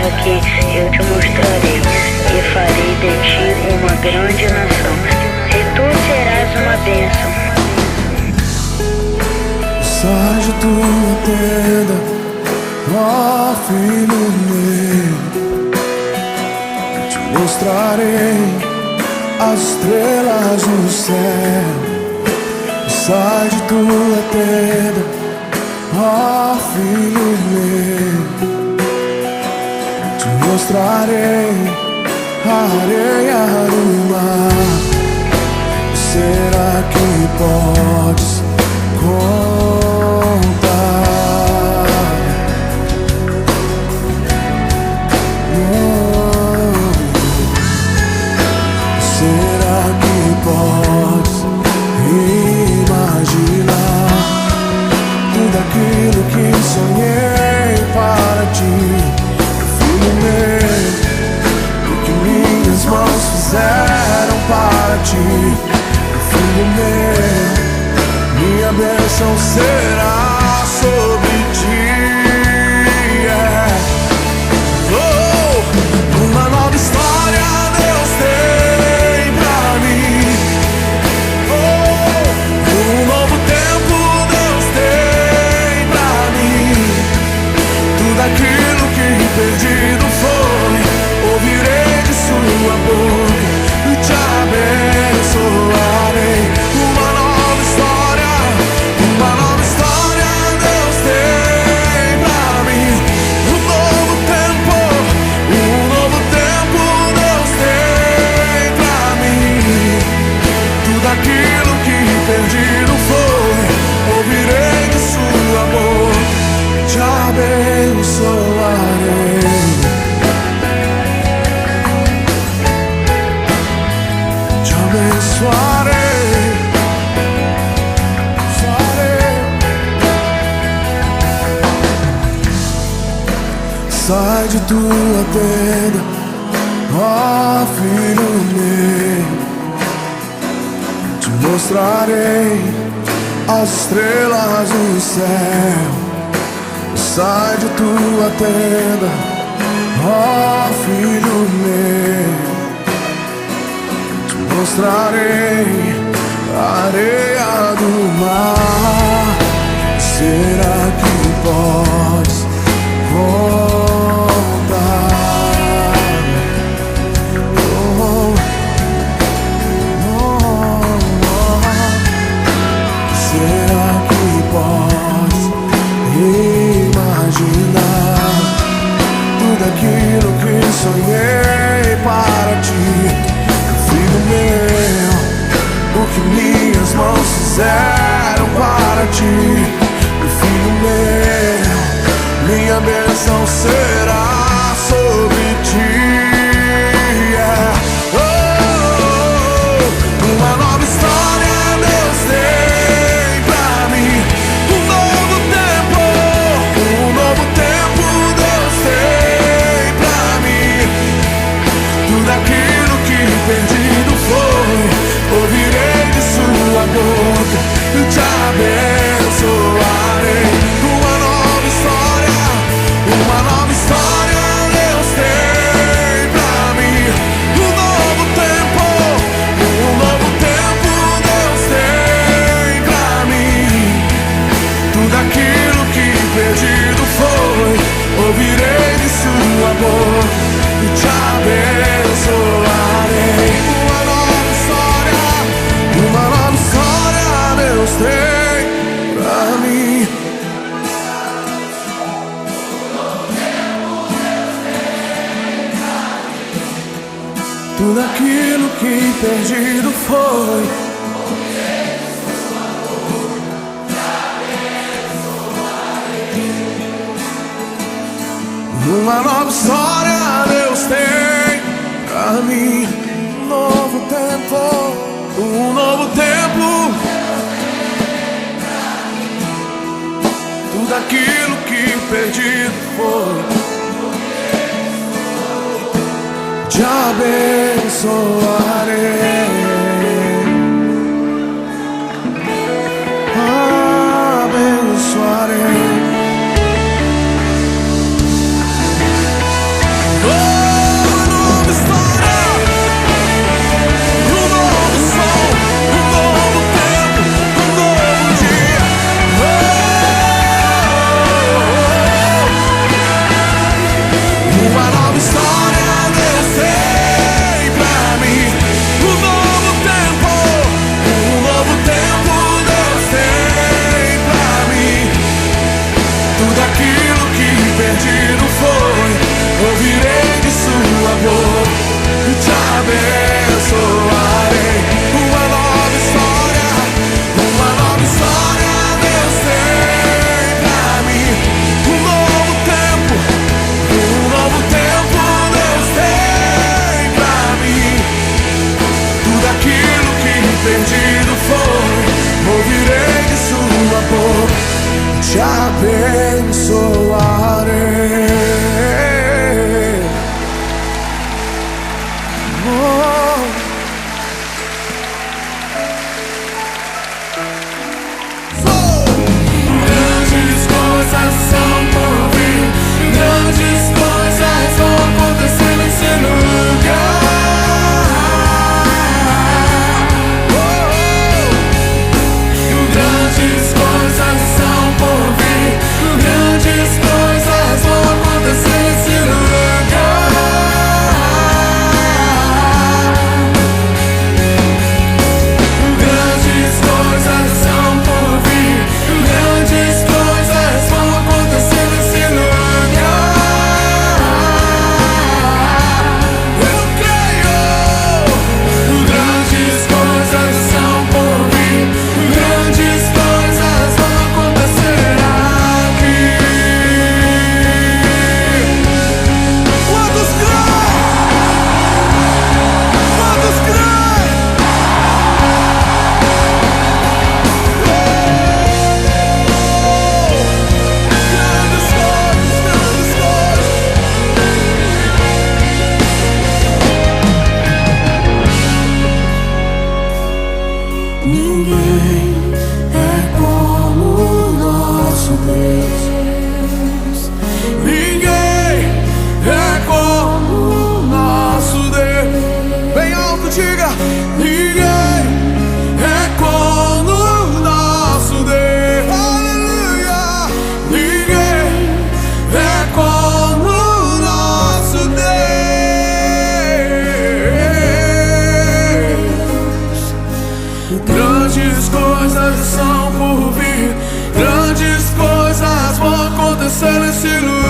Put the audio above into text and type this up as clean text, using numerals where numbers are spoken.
terra que eu te mostrarei, e farei de ti uma grande nação, e tu serás uma bênção. Sai de tua tenda, ó filho meu, te mostrarei as estrelas no céu. Sai de tua tenda, ó filho meu, te mostrarei a areia do mar. Será que podes contar? Será que podes imaginar tudo aquilo que sonhei para ti, filho meu? O que minhas mãos fizeram para ti, filho meu, minha bênção será sobre ti. Oh, uma nova história Deus tem pra mim. Oh, um novo tempo Deus tem pra mim. Tudo aquilo que perdido foi, ouvirei de sua boca e te abençoarei. Uma nova história Deus tem pra mim. Um novo tempo Deus tem pra mim. Tudo aquilo que perdido foi, ouvirei de sua boca, te abençoarei. Te abençoarei. Sai de tua tenda, ó filho meu, te mostrarei as estrelas do céu. Sai de tua tenda, ó filho meu, te mostrarei a areia do mar. Será que podes contar? Oh, oh, oh. Será que podes imaginar tudo aquilo que sonhei para ti, filho meu? O que minhas mãos fizeram para ti, filho meu, minha bênção será sobre ti. Oh, uma nova história Deus tem pra mim. Um novo tempo Deus tem pra mim. Tudo aquilo que perdido foi, ouvirei de sua boca e te abençoarei. Uma nova história Deus tem pra mim. Um novo tempo Deus tem pra mim. Tudo aquilo que perdido foi, ouvirei de sua boca e te abençoarei. Uma nova história Deus tem pra mim. Tudo aquilo que perdido foi, uma nova história Deus tem pra mim. Um novo tempo, tudo aquilo que perdido foi, te abençoarei. Abençoarei. Grandes coisas são por vir, grandes coisas vão acontecer nesse lugar. Grandes coisas são por vir, grandes coisas vão acontecer nesse lugar. Grandes coisas são por vir, grandes coisas vão acontecer nesse lugar. Eu creio. Grandes coisas são por vir, grandes coisas vão acontecer aqui. Quantos creem? Quantos creem? Grandes coisas, grandes coisas. Ninguém é como o nosso Deus. Ninguém é como o nosso Deus. Bem alto, diga. Ninguém é como o nosso Deus. Aleluia. Ninguém é como o nosso Deus. Grandes coisas são por vir, grandes coisas vão acontecer nesse lugar.